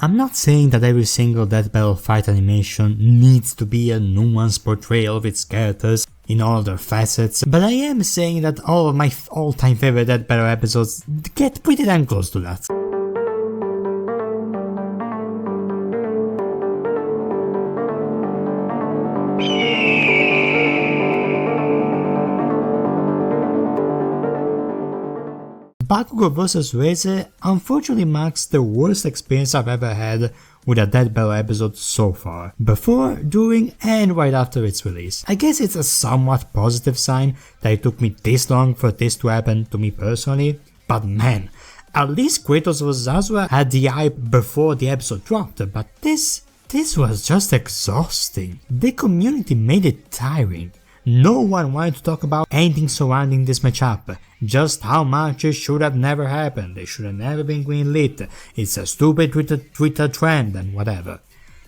I'm not saying that every single Death Battle fight animation needs to be a nuanced portrayal of its characters in all their facets, but I am saying that all of my all-time favorite Death Battle episodes get pretty damn close to that. Bakugo vs Reze unfortunately marks the worst experience I've ever had with a Death Battle episode so far, before, during and right after its release. I guess it's a somewhat positive sign that it took me this long for this to happen to me personally, but man, at least Kratos vs Asura had the hype before the episode dropped, but this was just exhausting. The community made it tiring. No one wanted to talk about anything surrounding this matchup, just how much it should have never happened, they should have never been greenlit, it's a stupid Twitter trend and whatever.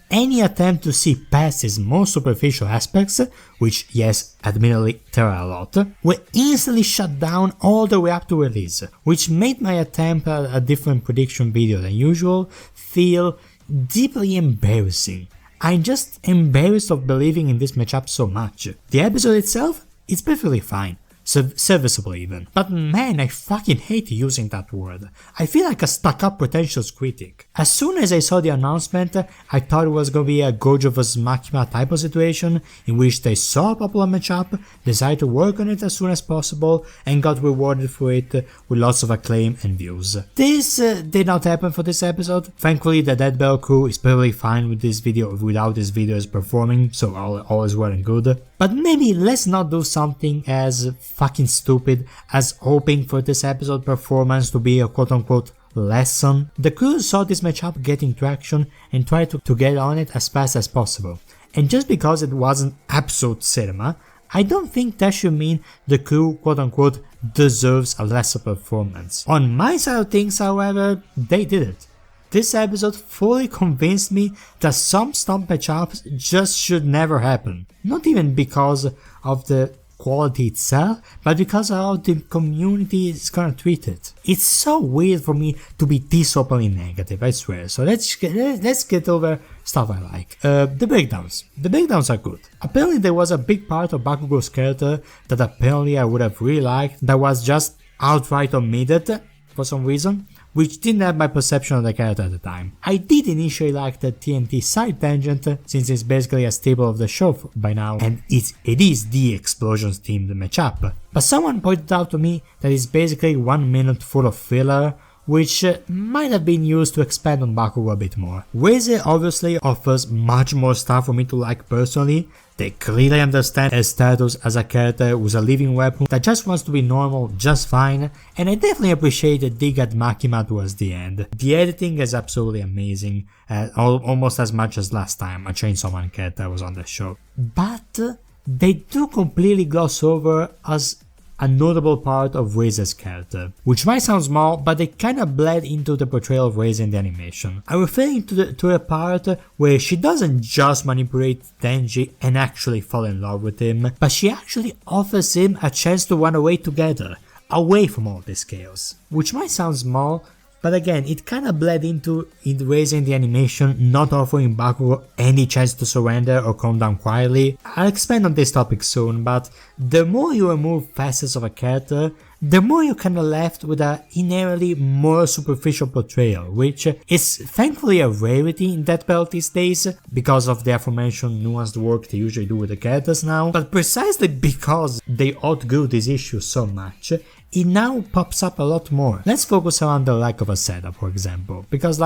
Any attempt to see past its more superficial aspects, which yes, admittedly there are a lot, were instantly shut down all the way up to release, which made my attempt at a different prediction video than usual feel deeply embarrassing. I'm just embarrassed of believing in this matchup so much. The episode itself is perfectly fine, serviceable even, but man, I fucking hate using that word. I feel like a stuck-up pretentious critic. As soon as I saw the announcement, I thought it was gonna be a Gojo vs Makima type of situation, in which they saw a popular matchup, decided to work on it as soon as possible, and got rewarded for it with lots of acclaim and views. This did not happen for this episode. Thankfully, the Death Battle crew is perfectly fine with this video without this video's performing, so all is well and good. But maybe let's not do something as fucking stupid as hoping for this episode performance to be a quote-unquote lesson. The crew saw this matchup getting traction and tried to get on it as fast as possible. And just because it wasn't absolute cinema, I don't think that should mean the crew quote-unquote deserves a lesser performance. On my side of things, however, they did it. This episode fully convinced me that some stomp matchups just should never happen. Not even because of the quality itself, but because of how the community is gonna treat it. It's so weird for me to be this openly negative, I swear. So let's get over stuff I like. The breakdowns. The breakdowns are good. Apparently there was a big part of Bakugo's character that apparently I would have really liked that was just outright omitted for some reason, which didn't have my perception of the character at the time. I did initially like the TNT side tangent, since it's basically a staple of the show by now, and it is the explosions themed matchup. But someone pointed out to me that it's basically 1 minute full of filler, which might have been used to expand on Bakugo a bit more. Reze obviously offers much more stuff for me to like personally. They clearly understand his status as a character who's a living weapon that just wants to be normal just fine, and I definitely appreciate the dig at Makima towards the end. The editing is absolutely amazing, almost as much as last time a Chainsaw Man character was on the show. But they do completely gloss over as a notable part of Reze's character, which might sound small, but they kinda bled into the portrayal of Reze in the animation. I'm referring to the part where she doesn't just manipulate Denji and actually fall in love with him, but she actually offers him a chance to run away together, away from all this chaos. Which might sound small, but again, it kinda bled into Reze in the animation not offering Bakugo any chance to surrender or calm down quietly. I'll expand on this topic soon, but the more you remove facets of a character, the more you're kinda left with a inherently more superficial portrayal, which is thankfully a rarity in Death Battle these days, because of the aforementioned nuanced work they usually do with the characters now, but precisely because they outgrew this issue so much, it now pops up a lot more. Let's focus on the lack of a setup, for example, because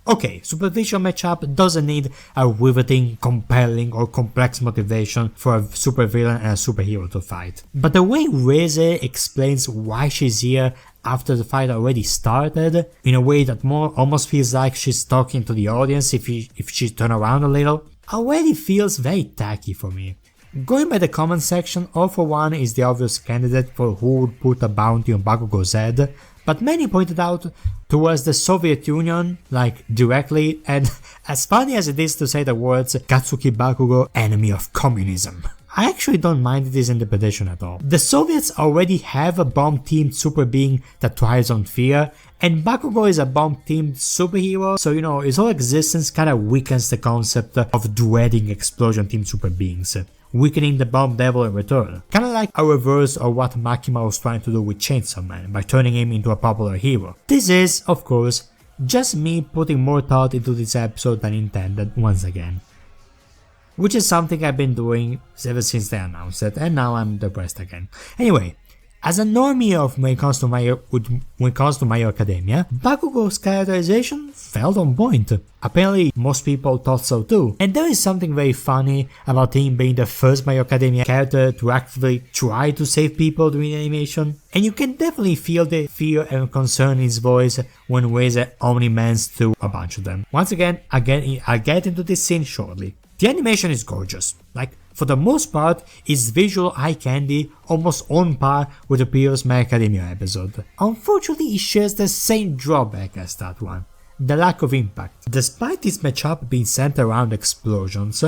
okay, superficial matchup doesn't need a riveting, compelling or complex motivation for a supervillain and a superhero to fight. But the way Reze explains why she's here after the fight already started, in a way that almost feels like she's talking to the audience if she turn around a little, already feels very tacky for me. Going by the comment section, All For One is the obvious candidate for who would put a bounty on Bakugo's head, but many pointed out towards the Soviet Union, directly, and as funny as it is to say the words Katsuki Bakugo, enemy of communism, I actually don't mind this interpretation at all. The Soviets already have a bomb-themed super being that thrives on fear, and Bakugo is a bomb-themed superhero, so his whole existence kinda weakens the concept of dreading explosion-themed super beings, weakening the Bomb Devil in return. Kinda like a reverse of what Makima was trying to do with Chainsaw Man by turning him into a popular hero. This is, of course, just me putting more thought into this episode than intended once again. Which is something I've been doing ever since they announced it, and now I'm depressed again. Anyway, as a normie when it comes to My Hero Academia, Bakugo's characterization felt on point. Apparently, most people thought so too. And there is something very funny about him being the first My Hero Academia character to actively try to save people during animation. And you can definitely feel the fear and concern in his voice when Reze omni-mans through a bunch of them. Once again, I'll get into this scene shortly. The animation is gorgeous. For the most part, it's visual eye candy, almost on par with the previous My Academia episode. Unfortunately, it shares the same drawback as that one, the lack of impact. Despite this matchup being centered around explosions,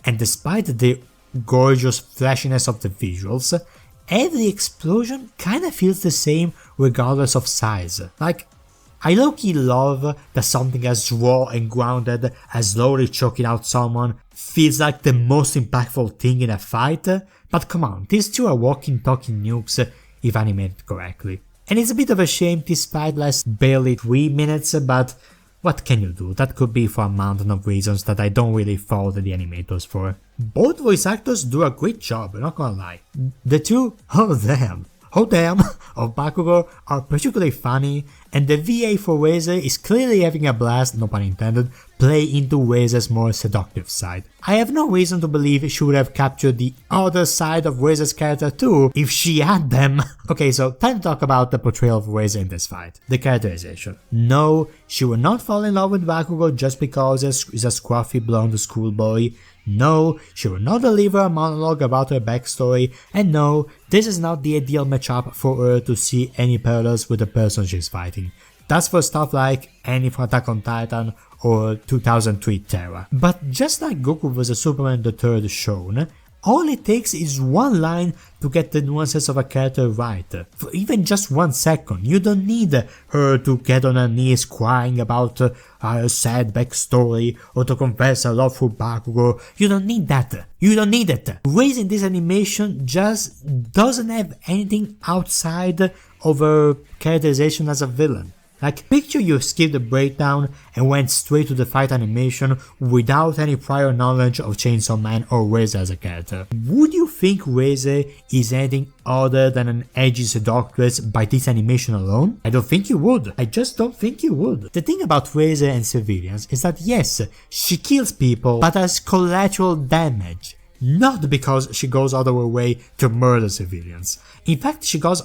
and despite the gorgeous flashiness of the visuals, every explosion kinda feels the same regardless of size. I low-key love that something as raw and grounded as slowly choking out someone feels like the most impactful thing in a fight, but come on, these two are walking talking nukes if animated correctly. And it's a bit of a shame this fight lasts barely 3 minutes, but what can you do, that could be for a mountain of reasons that I don't really fault the animators for. Both voice actors do a great job, I'm not gonna lie. The two, oh damn, of Bakugo are particularly funny, and the VA for Reze is clearly having a blast, no pun intended, play into Reze's more seductive side. I have no reason to believe she would have captured the other side of Reze's character too, if she had them. Okay, so time to talk about the portrayal of Reze in this fight. The characterization. No, she will not fall in love with Bakugo just because he's a scruffy blonde schoolboy. No, she will not deliver a monologue about her backstory, and no, this is not the ideal matchup for her to see any parallels with the person she's fighting. That's for stuff like Annie from Attack on Titan or 2003 Terra. But just like Goku vs Superman the Third shown, all it takes is one line to get the nuances of a character right. For even just 1 second, you don't need her to get on her knees crying about her sad backstory or to confess her love for Bakugo. You don't need that. You don't need it. Raising this animation just doesn't have anything outside of her characterization as a villain. Picture you skipped the breakdown and went straight to the fight animation without any prior knowledge of Chainsaw Man or Reze as a character. Would you think Reze is anything other than an edgy seductress by this animation alone? I don't think you would. I just don't think you would. The thing about Reze and civilians is that yes, she kills people, but as collateral damage. Not because she goes out of her way to murder civilians. In fact, she goes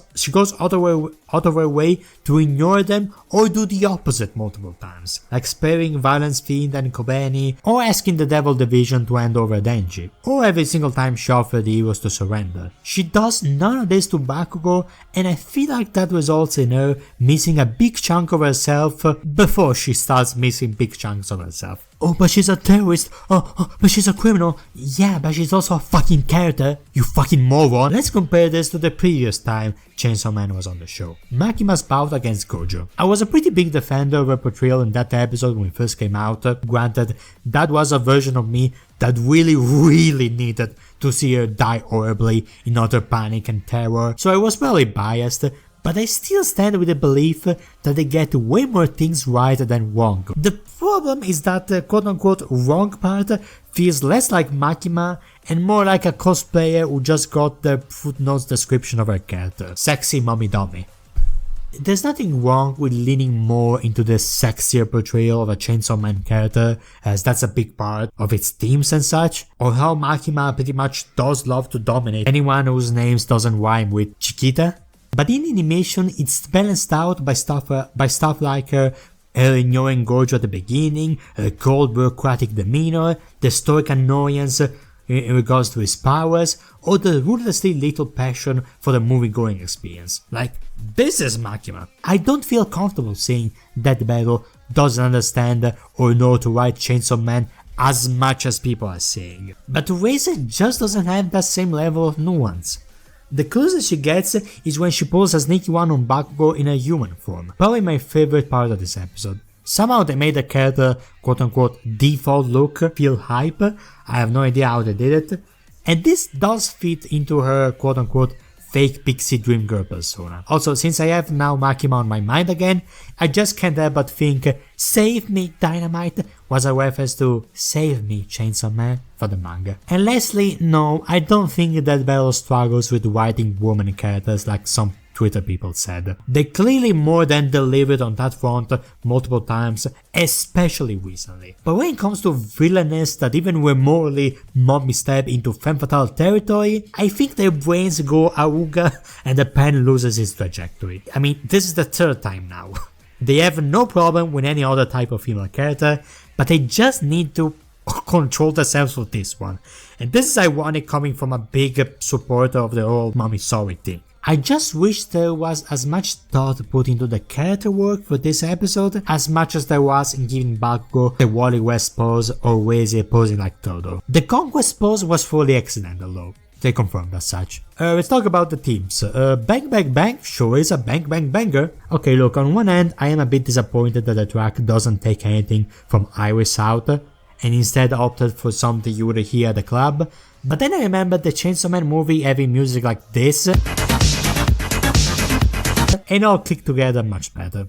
out of her way to ignore them or do the opposite multiple times, like sparing Violence Fiend and Kobeni, or asking the Devil Division to hand over Denji, or every single time she offered the heroes to surrender. She does none of this to Bakugo, and I feel like that results in her missing a big chunk of herself before she starts missing big chunks of herself. Oh, but she's a terrorist. Oh, but she's a criminal. Yeah, but she's also a fucking character, you fucking moron. Let's compare this to the previous time Chainsaw Man was on the show. Makima's bout against Gojo. I was a pretty big defender of her portrayal in that episode when it first came out. Granted, that was a version of me that really needed to see her die horribly in utter panic and terror, so I was probably biased. But I still stand with the belief that they get way more things right than wrong. The problem is that the quote-unquote wrong part feels less like Makima and more like a cosplayer who just got the footnotes description of her character. Sexy mommy dummy. There's nothing wrong with leaning more into the sexier portrayal of a Chainsaw Man character, as that's a big part of its themes and such, or how Makima pretty much does love to dominate anyone whose names doesn't rhyme with Chiquita. But in animation, it's balanced out by stuff like her ignoring Gojo at the beginning, her cold bureaucratic demeanor, the stoic annoyance in regards to his powers, or the ruthlessly little passion for the movie-going experience. This is Makima. I don't feel comfortable saying that Battle doesn't understand or know to write Chainsaw Man as much as people are saying. But Reze just doesn't have that same level of nuance. The closest she gets is when she pulls a sneaky one on Bakugo in a human form. Probably my favorite part of this episode. Somehow they made the character quote-unquote default look feel hype. I have no idea how they did it. And this does fit into her quote-unquote fake pixie dream girl persona. Also, since I have now Makima on my mind again, I just can't help but think Save Me Dynamite was a reference to Save Me Chainsaw Man for the manga. And lastly, no, I don't think that Battle struggles with writing woman characters like some Twitter people said. They clearly more than delivered on that front multiple times, especially recently. But when it comes to villainess that even remotely not misstep into femme fatale territory, I think their brains go auga and the pen loses its trajectory. I mean, this is the third time now. They have no problem with any other type of female character, but they just need to control themselves with this one. And this is ironic coming from a big supporter of the whole mommy sorry thing. I just wish there was as much thought put into the character work for this episode as much as there was in giving Bakugo the Wally West pose or Reze posing like Todo. The Conquest pose was fully accidental though. They confirmed as such. Let's talk about the teams. Bang Bang Bang sure is a bang bang banger. Okay, look, on one hand I am a bit disappointed that the track doesn't take anything from Iris out and instead opted for something you would hear at the club, but then I remembered the Chainsaw Man movie having music like this and all click together much better.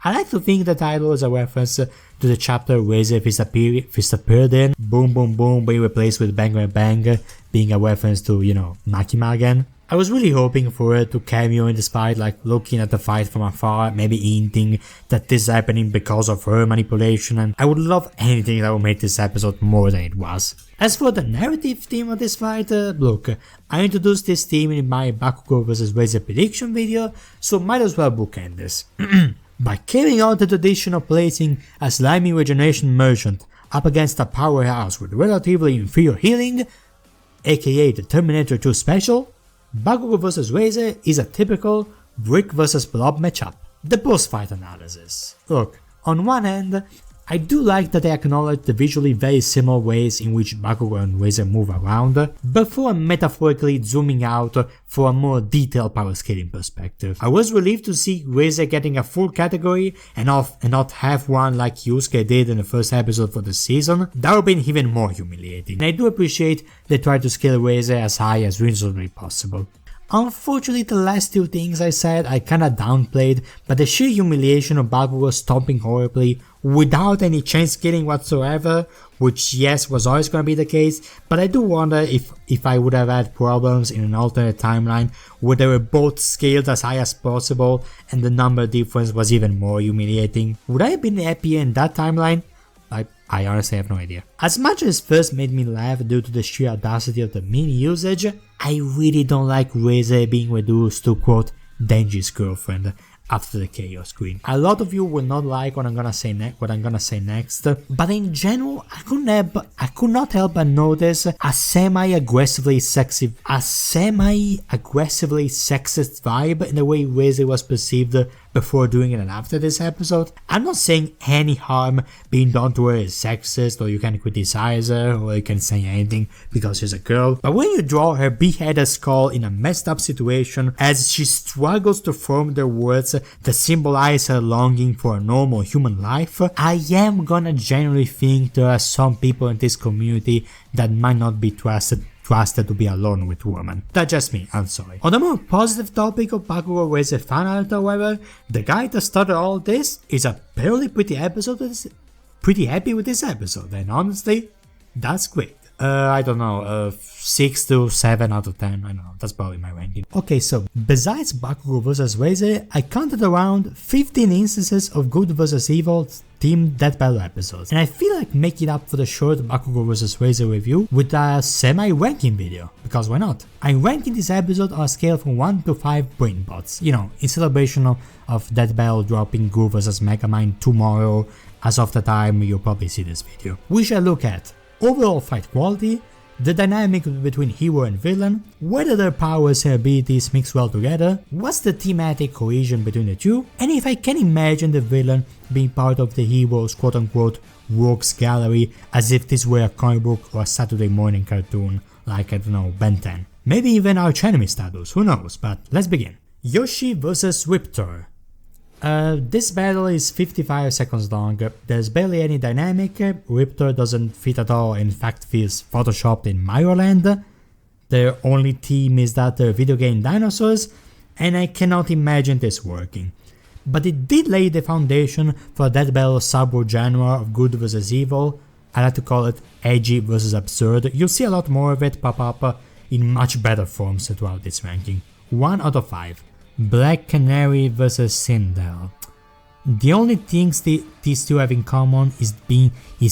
I like to think the title is a reference to the chapter Reze Fist appeared in, Boom Boom Boom being replaced with Bang Bang Bang, being a reference to, you know, Makima again. I was really hoping for her to cameo in this fight, like looking at the fight from afar, maybe hinting that this is happening because of her manipulation, and I would love anything that would make this episode more than it was. As for the narrative theme of this fight, look, I introduced this theme in my Bakugo vs Reze prediction video, so might as well bookend this. By carrying out the tradition of placing a slimy regeneration merchant up against a powerhouse with relatively inferior healing, aka the Terminator 2 special, Bakugo vs Reze is a typical brick vs blob matchup. The boss fight analysis. Look, on one hand, I do like that they acknowledge the visually very similar ways in which Bakugo and Reze move around, before metaphorically zooming out for a more detailed power scaling perspective. I was relieved to see Reze getting a full category and not have one like Yusuke did in the first episode for the season. That would have been even more humiliating. And I do appreciate they try to scale Reze as high as reasonably possible. Unfortunately, the last two things I said I kinda downplayed, but the sheer humiliation of Bakugo stomping horribly without any chain scaling whatsoever, which yes was always gonna be the case, but I do wonder if I would have had problems in an alternate timeline where they were both scaled as high as possible and the number difference was even more humiliating. Would I have been happier in that timeline? I honestly have no idea. As much as first made me laugh due to the sheer audacity of the meme usage, I really don't like Reze being reduced to quote Denji's girlfriend after the Chaos Queen. A lot of you will not like what I'm gonna say next, but in general, I could not help but notice a semi-aggressively sexist vibe in the way Reze was perceived before, during, and after this episode. I'm not saying any harm being done to her is sexist, or you can criticize her, or you can say anything because she's a girl, but when you draw her beheaded skull in a messed up situation as she struggles to form the words that symbolize her longing for a normal human life, I am gonna generally think there are some people in this community that might not be trusted to be alone with women. That's just me, I'm sorry. On the more positive topic of Bakugo Reze fan art, however, the guy that started all this is apparently pretty happy with this episode, and honestly, that's great. I don't know, 6 to 7 out of 10, I don't know, that's probably my ranking. Okay, so besides Bakugo vs Reze, I counted around 15 instances of good vs evil team Death Battle episodes, and I feel like making up for the short Bakugo vs Reze review with a semi-ranking video, because why not? I'm ranking this episode on a scale from 1 to 5 brain bots, you know, in celebration of Death Battle dropping Gru vs Megamind tomorrow as of the time you'll probably see this video. We shall look at overall fight quality, the dynamic between hero and villain, whether their powers and abilities mix well together, what's the thematic cohesion between the two, and if I can imagine the villain being part of the hero's quote-unquote rogues gallery as if this were a comic book or a Saturday morning cartoon, like, I don't know, Ben 10. Maybe even Arch Enemy status, who knows, but let's begin. Yoshi vs Riptor. This battle is 55 seconds long, there's barely any dynamic, Riptor doesn't fit at all, in fact feels photoshopped in Mario Land. Their only theme is that they're video game dinosaurs, and I cannot imagine this working. But it did lay the foundation for that battle sub-genre of good vs evil. I like to call it edgy vs absurd. You'll see a lot more of it pop up in much better forms throughout this ranking. 1 out of 5. Black Canary vs Sindel. The only things these two have in common is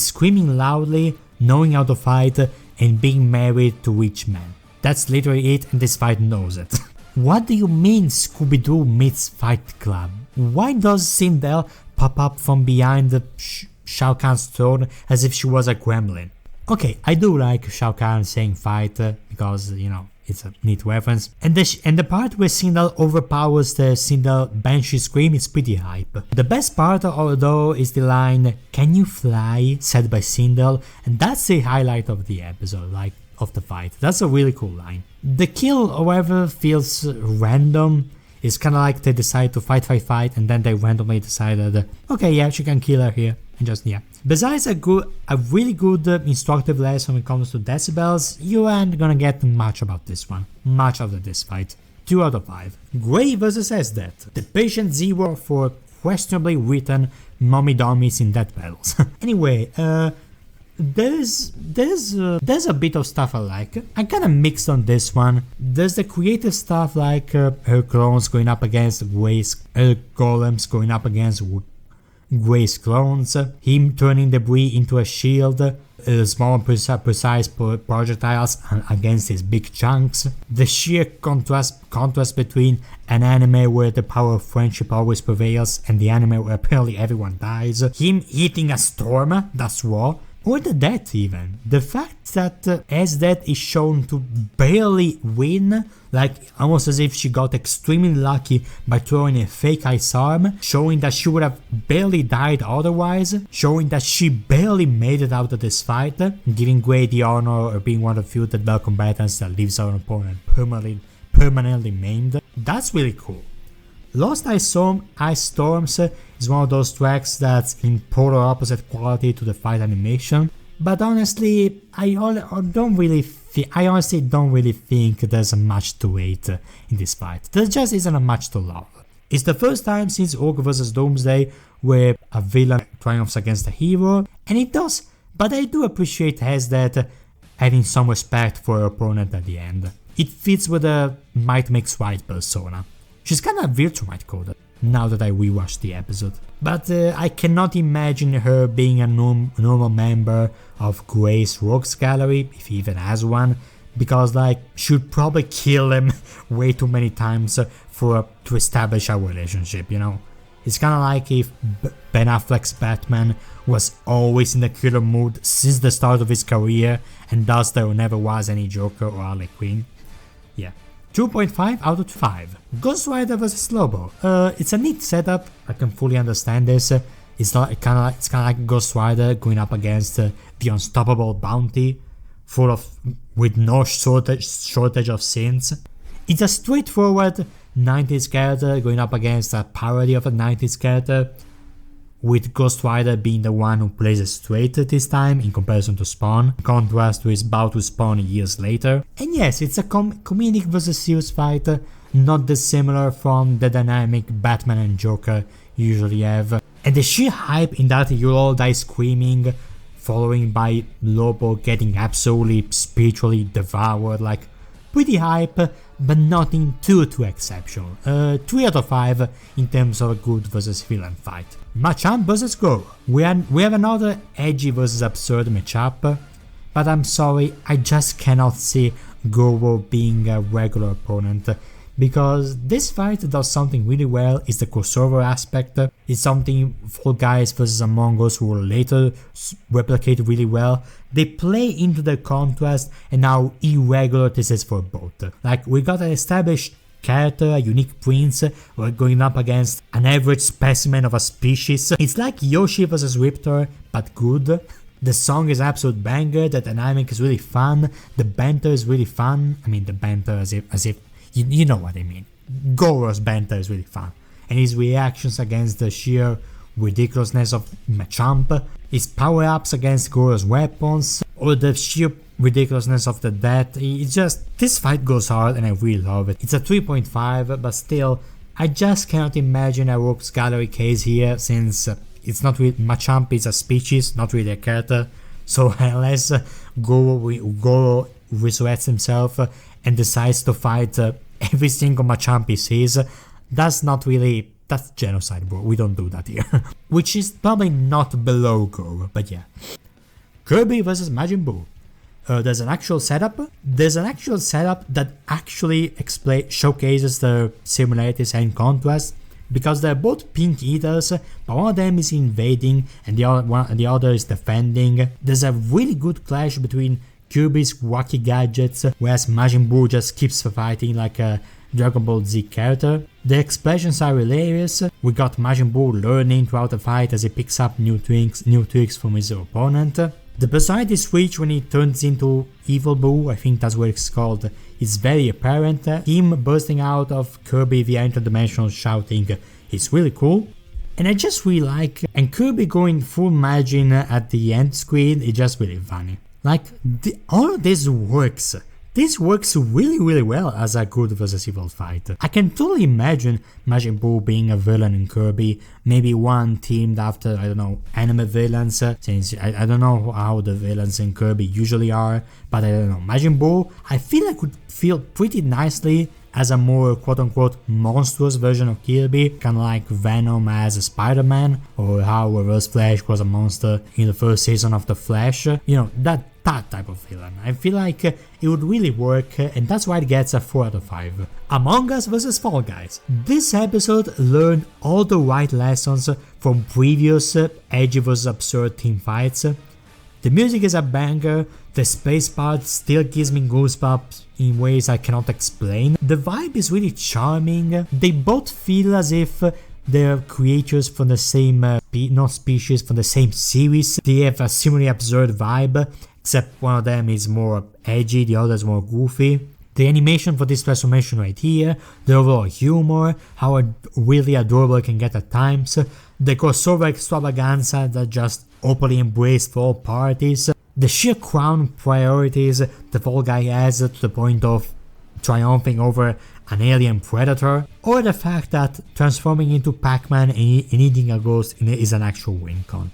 screaming loudly, knowing how to fight, and being married to rich men. That's literally it, and this fight knows it. What do you mean Scooby-Doo meets Fight Club? Why does Sindel pop up from behind the Shao Kahn's throne as if she was a gremlin? Okay, I do like Shao Kahn saying fight because, you know, it's a neat reference. And the part where Sindel overpowers the Sindel Banshee scream is pretty hype. The best part although is the line, "Can you fly?" said by Sindel, and that's the highlight of the episode, like of the fight. That's a really cool line. The kill, however, feels random. It's kinda like they decide to fight and then they randomly decided, okay, yeah, she can kill her here, and just, yeah. Besides a really good instructive lesson when it comes to decibels, you aren't gonna get much about this one, much out of this fight. 2 out of 5. Gray vs Esdet, the patient zero for questionably written mommy dummies in death battles. Anyway, there's a bit of stuff I like. I'm kinda mixed on this one. There's the creative stuff like her clones going up against her golems going up against Gray's clones, him turning debris into a shield, small precise projectiles against his big chunks, the sheer contrast between an anime where the power of friendship always prevails and the anime where apparently everyone dies, him hitting a storm, that's raw, or the death even. The fact that Esdet is shown to barely win, like almost as if she got extremely lucky by throwing a fake ice arm, showing that she would have barely died otherwise, showing that she barely made it out of this fight, giving Gray the honor of being one of the few dead bell combatants that leaves our opponent permanently maimed. That's really cool. Lost Ice Storms is one of those tracks that's in polar opposite quality to the fight animation, but honestly, I honestly don't really think there's much to hate in this fight. There just isn't much to love. It's the first time since Orc vs Doomsday where a villain triumphs against a hero, and it does, but I do appreciate Esdet having some respect for her opponent at the end. It fits with the might makes right persona. She's kinda Virtuite coded, now that I rewatched the episode. But I cannot imagine her being a normal member of Gray's Rogues Gallery, if he even has one, because like, she'd probably kill him way too many times to establish a relationship, you know? It's kinda like if Ben Affleck's Batman was always in the killer mood since the start of his career, and thus there never was any Joker or Harley Quinn. Yeah. 2.5 out of 5. Ghost Rider vs Lobo. It's a neat setup, I can fully understand this. It's kinda like Ghost Rider going up against the unstoppable bounty, with no shortage of sins. It's a straightforward 90s character going up against a parody of a 90s character, with Ghost Rider being the one who plays it straight this time in comparison to Spawn, in contrast to his bout with Spawn years later. And yes, it's a comedic versus serious fight, not dissimilar from the dynamic Batman and Joker usually have. And the sheer hype in that you'll all die screaming, following by Lobo getting absolutely spiritually devoured, like pretty hype, but nothing too exceptional. 3 out of 5 in terms of a good versus villain fight. Machamp vs Goro. We have another edgy versus absurd matchup, but I'm sorry, I just cannot see Goro being a regular opponent. because this fight does something really well. It's the crossover aspect. It's something Fall Guys vs Among Us will later replicate really well. They play into the contrast and how irregular this is for both. Like, we got an established character, a unique prince, we're going up against an average specimen of a species. It's like Yoshi vs Riptor, but good. The song is absolute banger, the dynamic is really fun, the banter is really fun. I mean, the banter as if you know what I mean. Goro's banter is really fun, and his reactions against the sheer ridiculousness of Machamp, his power-ups against Goro's weapons, or the sheer ridiculousness of the death. It's just, this fight goes hard and I really love it. It's a 3.5, but still, I just cannot imagine a Rogues Gallery case here, since it's not really, Machamp is a species, not really a character, so unless Goro resurrects himself and decides to fight every single Machamp he sees, that's not really, that's genocide, bro, we don't do that here. Which is probably not below Goro, but yeah. Kirby vs Majin Buu. There's an actual setup. That actually showcases the similarities and contrasts, because they're both pink eaters, but one of them is invading and the other is defending. There's a really good clash between Kirby's wacky gadgets, whereas Majin Buu just keeps fighting like a Dragon Ball Z character. The explosions are hilarious. We got Majin Buu learning throughout the fight as he picks up new tricks from his opponent. The personality switch when he turns into Evil Buu, I think that's what it's called, is very apparent. Him bursting out of Kirby via interdimensional shouting is really cool. And I just really like, and Kirby going full Majin at the end screen is just really funny. Like, all of this works. This works really well as a good versus evil fight. I can totally imagine Majin Buu being a villain in Kirby, maybe one teamed after, I don't know, anime villains, since I don't know how the villains in Kirby usually are, but I don't know, Majin Buu, I feel like would feel pretty nicely as a more quote-unquote monstrous version of Kirby, kinda like Venom as Spider-Man, or how Reverse Flash was a monster in the first season of The Flash, you know, that type of villain. I feel like it would really work, and that's why it gets a 4 out of 5. Among Us vs Fall Guys. This episode learned all the right lessons from previous edgy vs absurd team fights. The music is a banger, the space part still gives me goosebumps in ways I cannot explain. The vibe is really charming, they both feel as if they're creatures from the same, not species, from the same series. They have a similarly absurd vibe, except one of them is more edgy, the other is more goofy. The animation for this transformation right here, the overall humor, how really adorable it can get at times, the crossover extravaganza that just openly embraced for all parties, the sheer crown priorities the Fall Guy has to the point of triumphing over an alien predator, or the fact that transforming into Pac-Man and eating a ghost is an actual win con.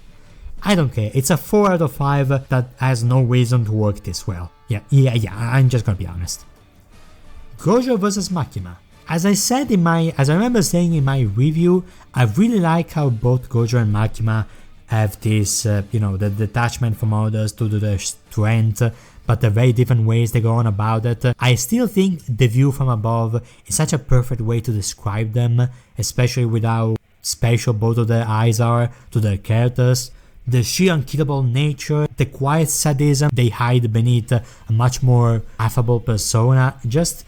I don't care, it's a 4 out of 5 that has no reason to work this well. Yeah, I'm just gonna be honest. Gojo vs Makima. As I remember saying in my review, I really like how both Gojo and Makima have this, the detachment from others to their strength, but the very different ways they go on about it. I still think the view from above is such a perfect way to describe them, especially with how special both of their eyes are to their characters. The sheer unkillable nature, the quiet sadism they hide beneath a much more affable persona, there's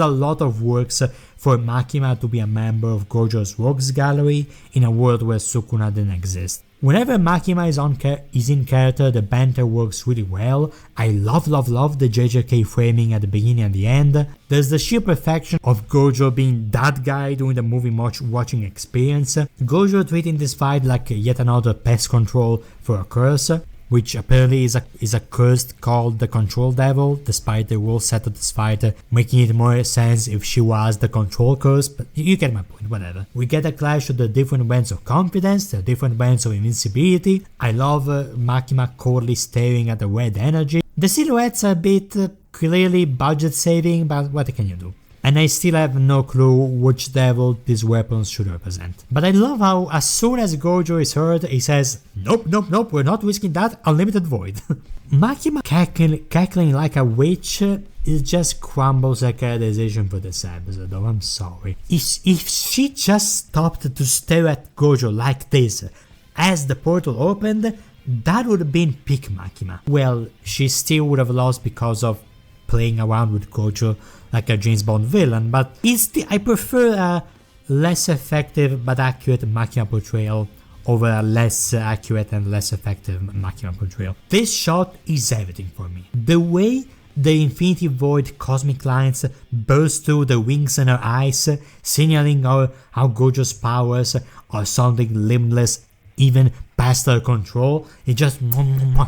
a lot of works for Makima to be a member of Gojo's Rogues Gallery in a world where Sukuna didn't exist. Whenever Makima is in character, the banter works really well. I love the JJK framing at the beginning and the end. There's the sheer perfection of Gojo being that guy during the movie watching experience. Gojo treating this fight like yet another pest control for a curse, which apparently is a curse called the Control Devil, despite the rule set of this fight making it more sense if she was the Control Curse, but you get my point, whatever. We get a clash of the different bands of confidence, the different bands of invincibility. I love Makima coldly staring at the red energy. The silhouettes are a bit clearly budget saving, but what can you do? And I still have no clue which devil these weapons should represent. But I love how as soon as Gojo is heard, he says, nope, we're not risking that, unlimited void. Makima cackling like a witch it just crumbles the characterization for this episode, though. I'm sorry. If she just stopped to stare at Gojo like this as the portal opened, that would have been peak Makima. Well, she still would have lost because of playing around with Gojo like a James Bond villain, but I prefer a less effective but accurate Makima portrayal over a less accurate and less effective Makima portrayal. This shot is everything for me. The way the Infinity Void cosmic lines burst through the wings in her eyes, signaling how Gojo's powers are sounding limitless even past her control, it just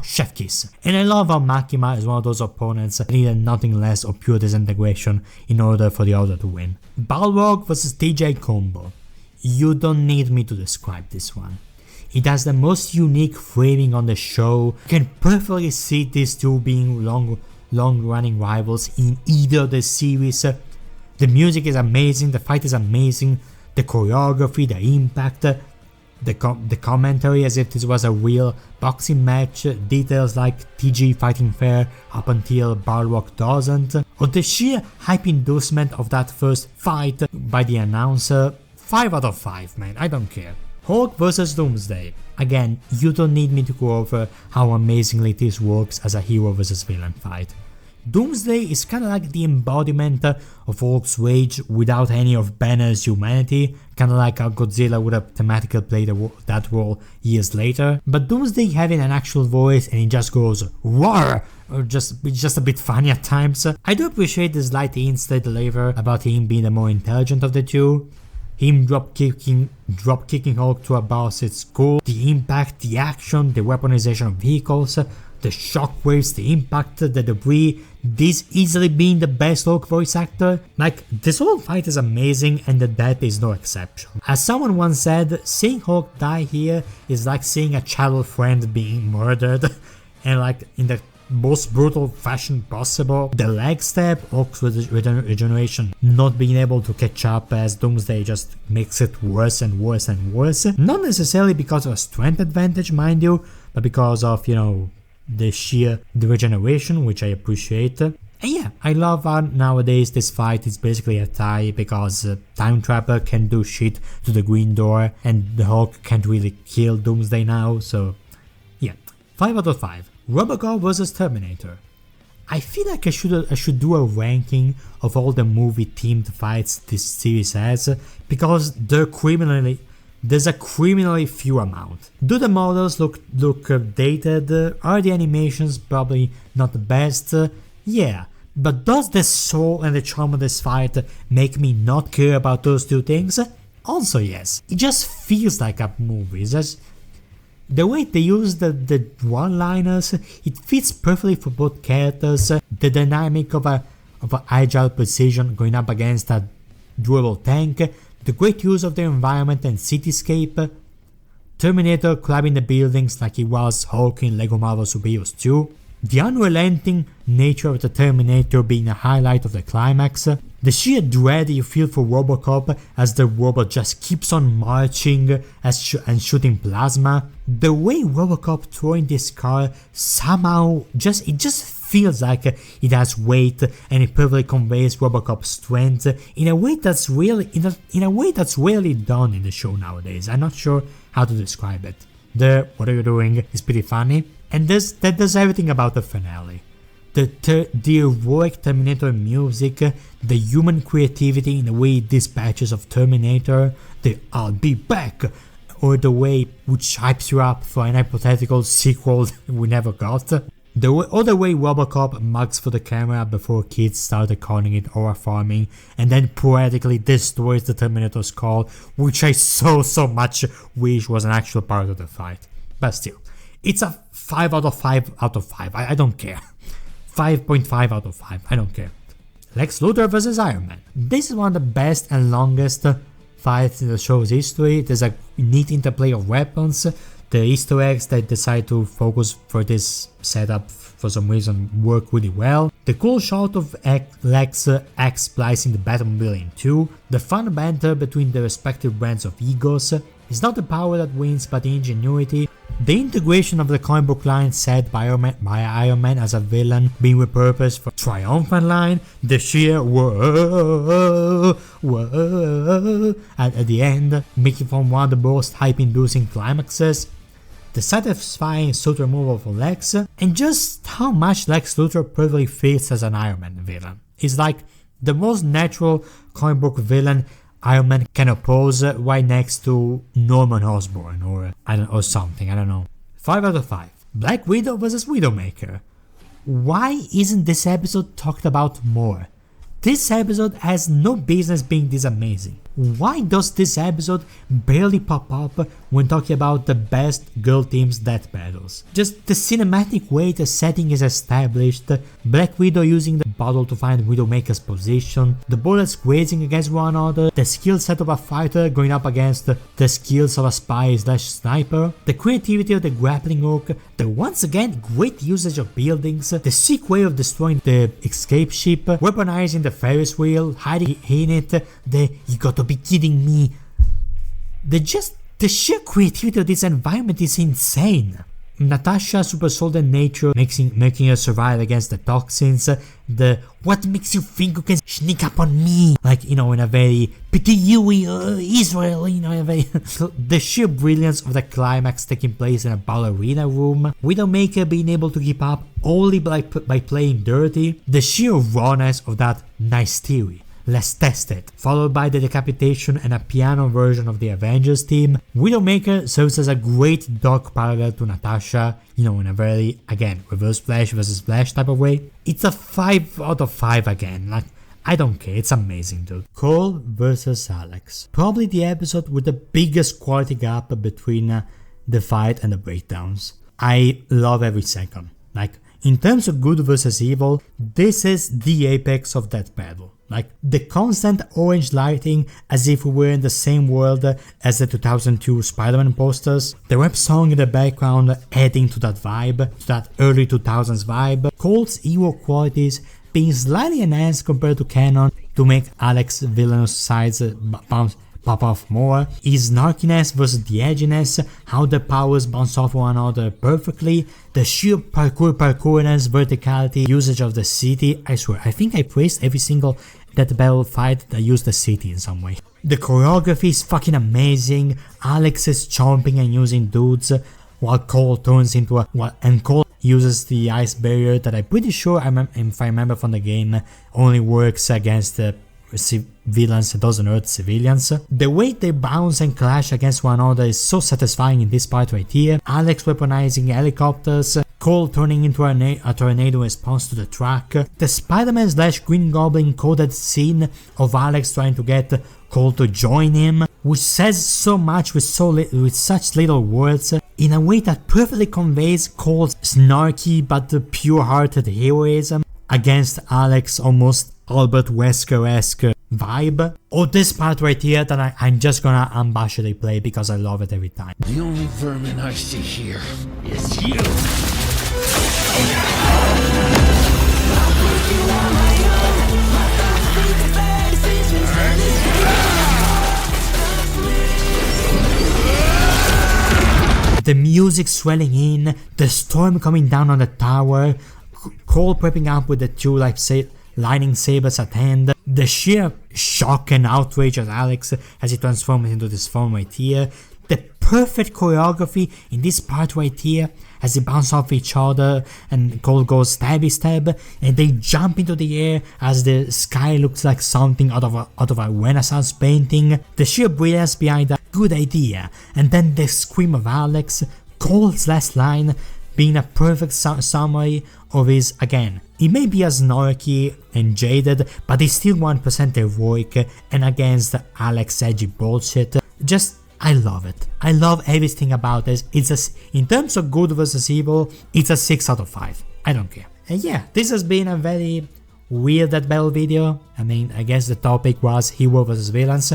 chef kiss. And I love how Makima is one of those opponents that needed nothing less or pure disintegration in order for the other to win. Balrog vs TJ combo. You don't need me to describe this one. It has the most unique framing on the show. You can perfectly see these two being long-running rivals in either of the series. The music is amazing, the fight is amazing, the choreography, the impact, the commentary as if this was a real boxing match, details like TG fighting fair up until Balrog doesn't, or the sheer hype inducement of that first fight by the announcer. 5 out of 5, man, I don't care. Hulk vs Doomsday. Again, you don't need me to go over how amazingly this works as a hero vs villain fight. Doomsday is kinda like the embodiment of Hulk's rage without any of Banner's humanity, kinda like how Godzilla would have thematically played that role years later, but Doomsday having an actual voice and he just goes roar, or it's just a bit funny at times. I do appreciate the slight hints they deliver about him being the more intelligent of the two. Him drop kicking Hulk to a boss, it's cool. The impact, the action, the weaponization of vehicles, the shockwaves, the impact, the debris, this easily being the best Hulk voice actor. Like, this whole fight is amazing and the death is no exception. As someone once said, seeing Hulk die here is like seeing a childhood friend being murdered and like in the most brutal fashion possible. The leg step, Hulk's regeneration not being able to catch up as Doomsday just makes it worse and worse and worse. Not necessarily because of a strength advantage, mind you, but because of, you know, the regeneration, which I appreciate. And yeah, I love how nowadays this fight is basically a tie because Time Trapper can do shit to the Green Door and the Hulk can't really kill Doomsday now, so yeah. 5 out of 5. Robocop vs Terminator. I feel like I should do a ranking of all the movie themed fights this series has because there's a criminally few amount. Do the models look dated? Are the animations probably not the best? Yeah, but does the soul and the charm of this fight make me not care about those two things? Also yes, it just feels like a movie. It's just the way they use the one-liners, it fits perfectly for both characters. The dynamic of a agile precision going up against a durable tank, the great use of the environment and cityscape, Terminator climbing the buildings like he was Hulk in LEGO Marvel Super Heroes 2, the unrelenting nature of the Terminator being a highlight of the climax, the sheer dread you feel for Robocop as the robot just keeps on marching and shooting plasma, the way Robocop throwing this car somehow it just feels like it has weight and it perfectly conveys Robocop's strength in a way that's really rarely done in the show nowadays. I'm not sure how to describe it. The "what are you doing" is pretty funny, and that does everything about the finale. The heroic Terminator music, the human creativity in the way it dispatches of Terminator, the "I'll be back," or the way which hypes you up for an hypothetical sequel we never got. The other way Robocop mugs for the camera before kids started calling it aura farming and then poetically destroys the Terminator's skull, which I so much wish was an actual part of the fight. But still, it's a 5 out of 5 out of 5, I don't care. 5.5 out of 5, I don't care. Lex Luthor vs Iron Man. This is one of the best and longest fights in the show's history. There's a neat interplay of weapons. The Easter eggs they decide to focus for this setup for some reason work really well. The cool shot of Lex splicing the Batmobile in two. The fun banter between the respective brands of egos. It's not the power that wins but the ingenuity. The integration of the comic book line said by Iron Man as a villain being repurposed for triumphant line, the sheer whoa, whoa at the end, making for one of the most hype-inducing climaxes, the satisfying suit removal for Lex, and just how much Lex Luthor perfectly fits as an Iron Man villain. He's like the most natural comic book villain Iron Man can oppose right next to Norman Osborn or something, I don't know. 5 out of 5. Black Widow vs Widowmaker. Why isn't this episode talked about more? This episode has no business being this amazing. Why does this episode barely pop up when talking about the best girl team's death battles? Just the cinematic way the setting is established, Black Widow using the bottle to find Widowmaker's position, the bullets grazing against one another, the skill set of a fighter going up against the skills of a spy/sniper, the creativity of the grappling hook, the once again great usage of buildings, the sick way of destroying the escape ship, weaponizing the Ferris wheel, hiding in it, you got to be kidding me. The sheer creativity of this environment is insane. Natasha's super soldier nature making her survive against the toxins, the what makes you think you can sneak up on me, like, in a very pity you Israel, in a very the sheer brilliance of the climax taking place in a ballerina room, Widowmaker being able to keep up only by playing dirty, the sheer rawness of that nice theory, let's test it, followed by the decapitation and a piano version of the Avengers team. Widowmaker serves as a great dark parallel to Natasha, in a very, again, reverse Flash versus Flash type of way. It's a 5 out of 5 again, like, I don't care, it's amazing dude. Cole versus Alex. Probably the episode with the biggest quality gap between the fight and the breakdowns. I love every second. Like, in terms of good versus evil, this is the apex of that battle. Like, the constant orange lighting as if we were in the same world as the 2002 Spider-Man posters, the rap song in the background adding to that vibe, to that early 2000s vibe, Cole's evil qualities being slightly enhanced compared to canon to make Alex's villainous sides pop off more, his snarkiness versus the edginess, how the powers bounce off one another perfectly, the sheer parkourness, verticality, usage of the city. I swear, I think I praised every single Death Battle fight that used the city in some way. The choreography is fucking amazing, Alex is chomping and using dudes, while Cole turns into and Cole uses the ice barrier that I'm pretty sure, if I remember from the game, only works against the villains, it doesn't hurt civilians. The way they bounce and clash against one another is so satisfying in this part right here. Alex weaponizing helicopters, Cole turning into a tornado in response to the truck, the Spider-Man / Green Goblin coded scene of Alex trying to get Cole to join him, which says so much with such little words, in a way that perfectly conveys Cole's snarky but pure-hearted heroism against Alex's almost Albert Wesker-esque vibe. Or this part right here that I'm just gonna unabashedly play because I love it every time. The only vermin I see here is you. The music swelling in, the storm coming down on the tower, Cole prepping up with the two lightning sabers at hand, the sheer shock and outrage of Alex as he transforms into this form right here, the perfect choreography in this part right here as they bounce off each other and Cole goes stabby stab and they jump into the air as the sky looks like something out of a Renaissance painting, the sheer brilliance behind that good idea, and then the scream of Alex, Cole's last line being a perfect summary of his, again, he may be as snarky and jaded, but he's still 1% heroic and against Alex's edgy bullshit. Just, I love it. I love everything about this. In terms of good versus evil, it's a 6 out of 5. I don't care. And yeah, this has been a very weird Death Battle video. I mean, I guess the topic was hero versus villains.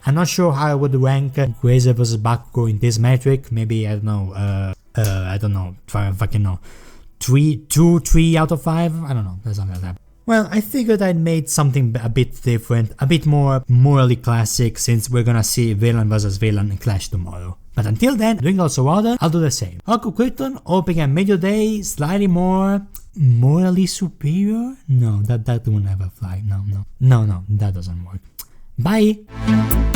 I'm not sure how I would rank Reze versus Bakugo in this metric. Maybe, I don't know, fucking know. 3 out of 5? I don't know, something like that. Well, I figured I'd made something a bit different, a bit more morally classic, since we're gonna see villain versus villain clash tomorrow. But until then, doing also water, I'll do the same. Haku Krypton, hoping I made your day slightly more morally superior? No, that will never fly. No, that doesn't work. Bye!